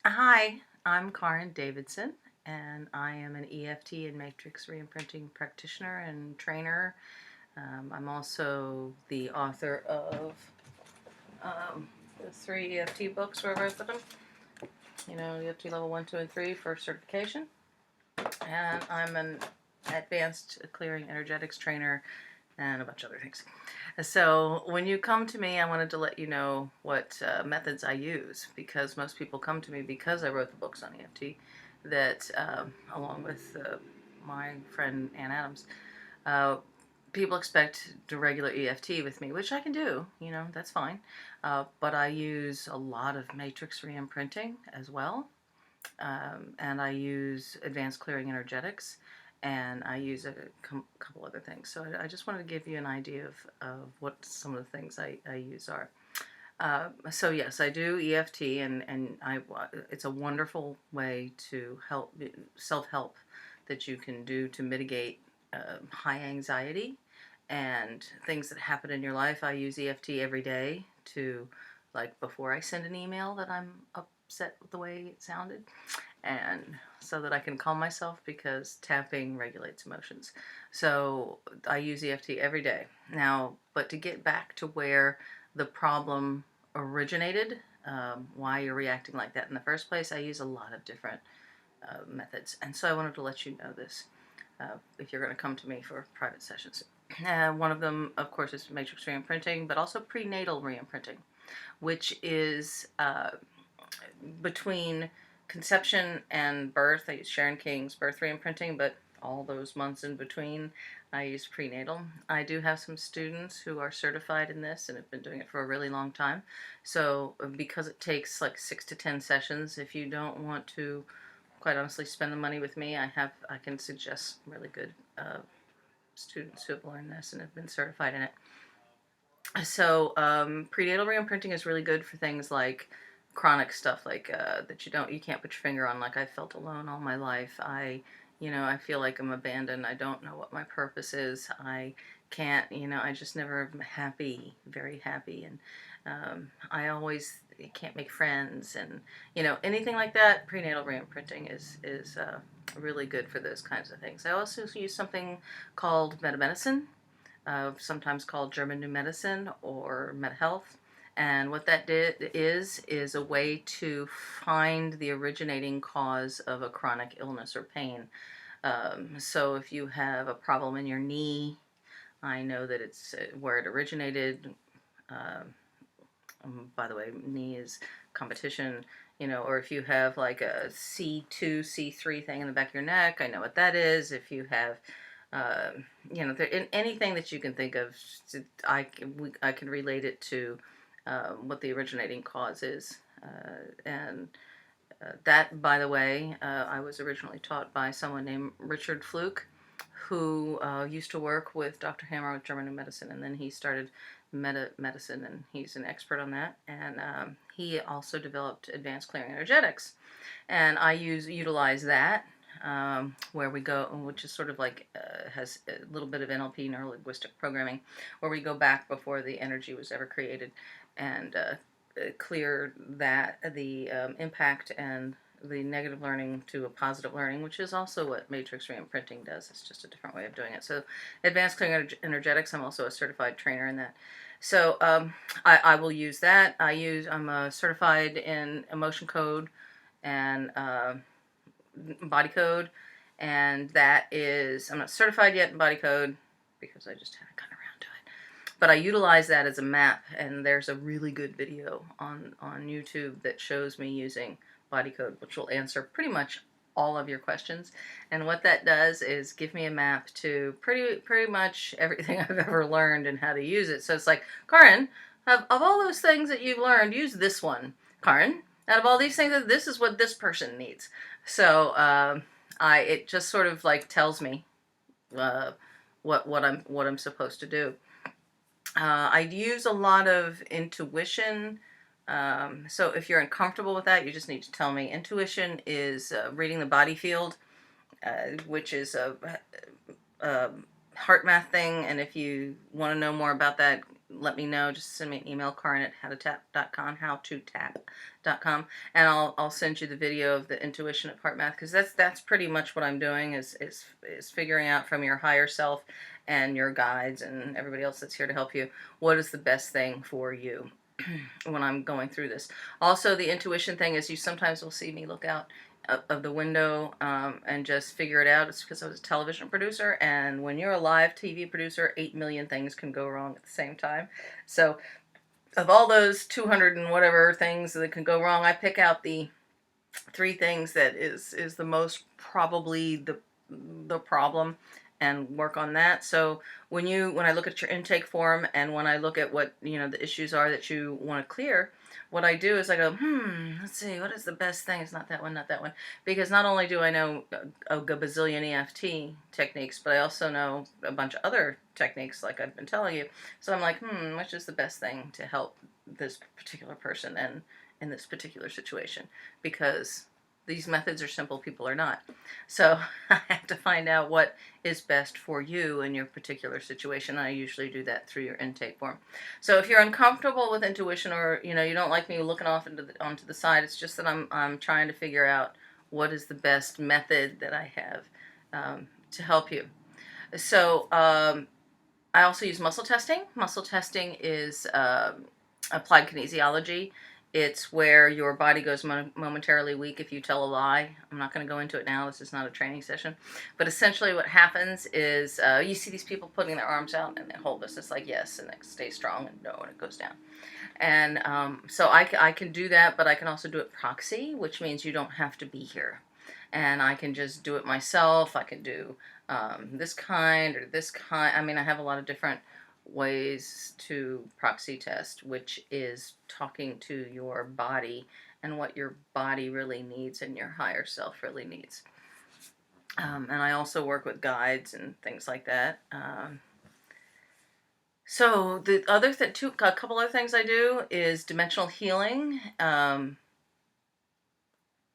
Hi, I'm Karin Davidson, and I am an EFT and matrix reimprinting practitioner and trainer. I'm also the author of the three EFT books where I wrote them. EFT level 1, 2, and 3 for certification. And I'm an advanced clearing energetics trainer and a bunch of other things. So when you come to me, I wanted to let you know what methods I use, because most people come to me because I wrote the books on EFT that, along with my friend Ann Adams, uh, people expect the regular EFT with me, which I can do, that's fine. But I use a lot of matrix re-imprinting as well, and I use advanced clearing energetics, and I use a couple other things. So I just wanted to give you an idea of what some of the things I use are. So yes, I do EFT, and it's a wonderful way to help self-help that you can do to mitigate high anxiety and things that happen in your life. I use EFT every day to, like, before I send an email that I'm upset with the way it sounded, and so that I can calm myself, because tapping regulates emotions. So I use EFT every day. Now, but to get back to where the problem originated, why you're reacting like that in the first place, I use a lot of different methods. And so I wanted to let you know this, if you're going to come to me for private sessions. One of them, of course, is matrix reimprinting, but also prenatal reimprinting, which is between conception and birth. I use Sharon King's birth reimprinting, but all those months in between, I use prenatal. I do have some students who are certified in this and have been doing it for a really long time. So because it takes like 6 to 10 sessions, if you don't want to, quite honestly, spend the money with me, I can suggest really good students who have learned this and have been certified in it. So prenatal reimprinting is really good for things like chronic stuff, like that you can't put your finger on. Like, I felt alone all my life. I feel like I'm abandoned. I don't know what my purpose is. I can't, I just never am happy, very happy, and I always can't make friends, and anything like that. Prenatal reimprinting is really good for those kinds of things. I also use something called metamedicine, sometimes called German New Medicine or MedHealth. And what that is a way to find the originating cause of a chronic illness or pain. So if you have a problem in your knee, I know that it's where it originated. By the way, knee is competition, or if you have like a C2, C3 thing in the back of your neck, I know what that is. If you have, uh, anything that you can think of, I can relate it to what the originating cause is. And that, by the way, I was originally taught by someone named Richard Fluke, who used to work with Dr. Hammer with German New Medicine, and then he started medicine, and he's an expert on that. And he also developed advanced clearing energetics, and I utilize that, where we go, which is sort of like has a little bit of NLP, neuro linguistic programming, where we go back before the energy was ever created, and clear the impact and the negative learning to a positive learning, which is also what matrix reimprinting does. It's just a different way of doing it. So advanced clearing energetics, I'm also a certified trainer in that. So I will use that. I'm certified in emotion code and body code, and that is, I'm not certified yet in body code because I just haven't gotten around to it. But I utilize that as a map, and there's a really good video on YouTube that shows me using body code, which will answer pretty much all of your questions. And what that does is give me a map to pretty much everything I've ever learned and how to use it. So it's like, Karin, of all those things that you've learned, use this one. Karin, out of all these things, this is what this person needs. So it just sort of like tells me uh, what I'm supposed to do. I use a lot of intuition. So if you're uncomfortable with that, you just need to tell me. Intuition is reading the body field, which is a heart math thing. And if you want to know more about that, let me know. Just send me an email, Karin at howtotap.com, howtotap.com, and I'll send you the video of the intuition at Part Math, because that's pretty much what I'm doing is figuring out from your higher self and your guides and everybody else that's here to help you what is the best thing for you when I'm going through this. Also, the intuition thing is you sometimes will see me look out of the window and just figure it out. It's because I was a television producer, and when you're a live TV producer, 8 million things can go wrong at the same time. So of all those 200 and whatever things that can go wrong, I pick out the 3 things that is the most probably the problem and work on that. So when I look at your intake form and when I look at what the issues are that you want to clear, what I do is I go, let's see, what is the best thing? It's not that one, not that one. Because not only do I know a gazillion EFT techniques, but I also know a bunch of other techniques like I've been telling you. So I'm like, which is the best thing to help this particular person and in this particular situation? Because these methods are simple, people are not. So I have to find out what is best for you in your particular situation. I usually do that through your intake form. So if you're uncomfortable with intuition, or you don't like me looking off onto the side, it's just that I'm trying to figure out what is the best method that I have to help you. So I also use muscle testing. Muscle testing is applied kinesiology. It's where your body goes momentarily weak if you tell a lie. I'm not going to go into it now. This is not a training session. But essentially what happens is you see these people putting their arms out and they hold this. It's like yes, and they stay strong, and no, and it goes down. And so I can do that, but I can also do it proxy, which means you don't have to be here. And I can just do it myself. I can do this kind or this kind. I mean, I have a lot of different ways to proxy test, which is talking to your body and what your body really needs and your higher self really needs. And I also work with guides and things like that. So the other a couple other things I do is dimensional healing,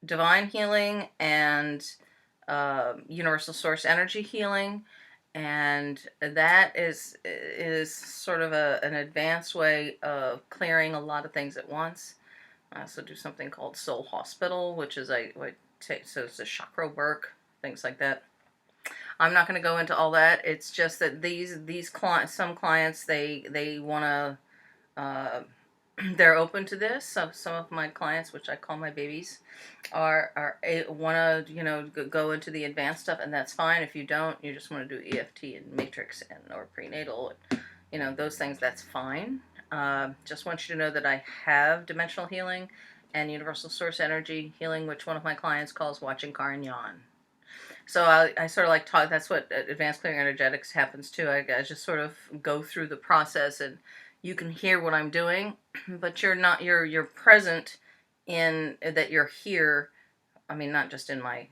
divine healing, and universal source energy healing. And that is sort of an advanced way of clearing a lot of things at once. I also do something called Soul Hospital, which is so it's a chakra work, things like that. I'm not going to go into all that. It's just that these clients, some clients, they want to they're open to this. So some of my clients, which I call my babies, are want to go into the advanced stuff, and that's fine. If you don't, you just want to do EFT and matrix and or prenatal, those things. That's fine. Just want you to know that I have dimensional healing and universal source energy healing, which one of my clients calls watching Karin yawn. So I sort of like talk. That's what advanced clearing energetics happens too. I just sort of go through the process, and you can hear what I'm doing, but you're present in that you're here. I mean, not just in my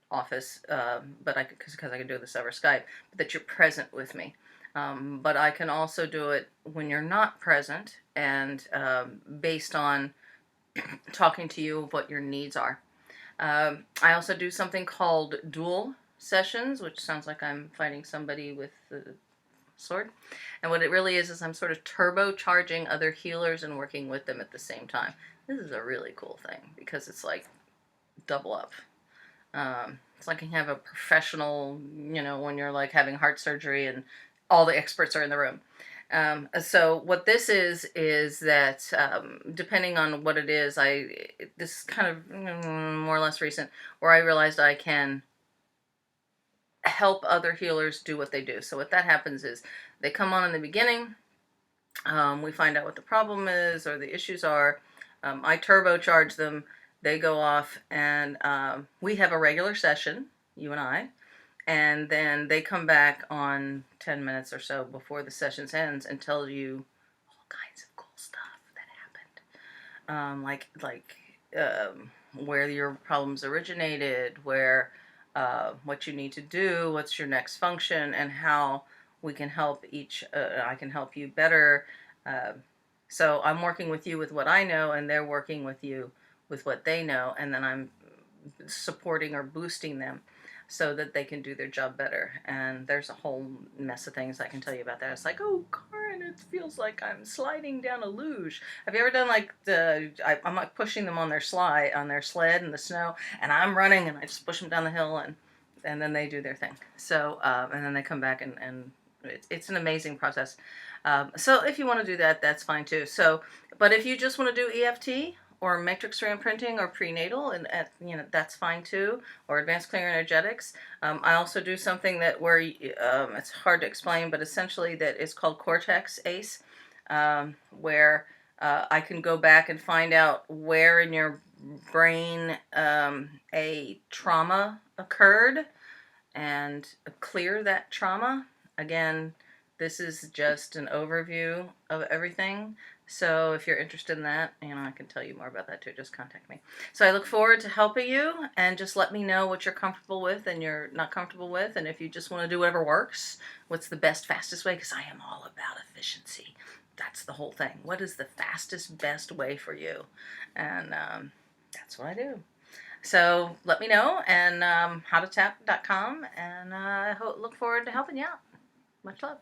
office, but because I can do this over Skype, but that you're present with me. But I can also do it when you're not present, and based on talking to you of what your needs are. I also do something called dual sessions, which sounds like I'm fighting somebody with the sword. And what it really is I'm sort of turbocharging other healers and working with them at the same time. This is a really cool thing because it's like double up. It's like you have a professional, when you're like having heart surgery and all the experts are in the room. So what this is that depending on what it is, this is kind of more or less recent, where I realized I can help other healers do what they do. So what that happens is they come on in the beginning, we find out what the problem is or the issues are, I turbocharge them, they go off, and we have a regular session, you and I, and then they come back on 10 minutes or so before the session ends and tell you all kinds of cool stuff that happened. Where your problems originated, what you need to do, what's your next function, and how we can help I can help you better. So I'm working with you with what I know, and they're working with you with what they know, and then I'm supporting or boosting them so that they can do their job better. And there's a whole mess of things I can tell you about that. It's like, oh, Karin, it feels like I'm sliding down a luge. Have you ever done like I'm like pushing them on their sled in the snow, and I'm running and I just push them down the hill, and then they do their thing. So and then they come back, and it's an amazing process. So if you want to do that, that's fine too. So, but if you just want to do EFT or matrix reimprinting or prenatal, and that's fine too, or advanced clear energetics. I also do something that where it's hard to explain, but essentially that is called Cortex ACE, where I can go back and find out where in your brain a trauma occurred and clear that trauma. Again, this is just an overview of everything. So if you're interested in that, I can tell you more about that too. Just contact me. So I look forward to helping you, and just let me know what you're comfortable with and you're not comfortable with. And if you just want to do whatever works, what's the best, fastest way? Because I am all about efficiency. That's the whole thing. What is the fastest, best way for you? And that's what I do. So let me know, and howtotap.com, and I look forward to helping you out. Much love.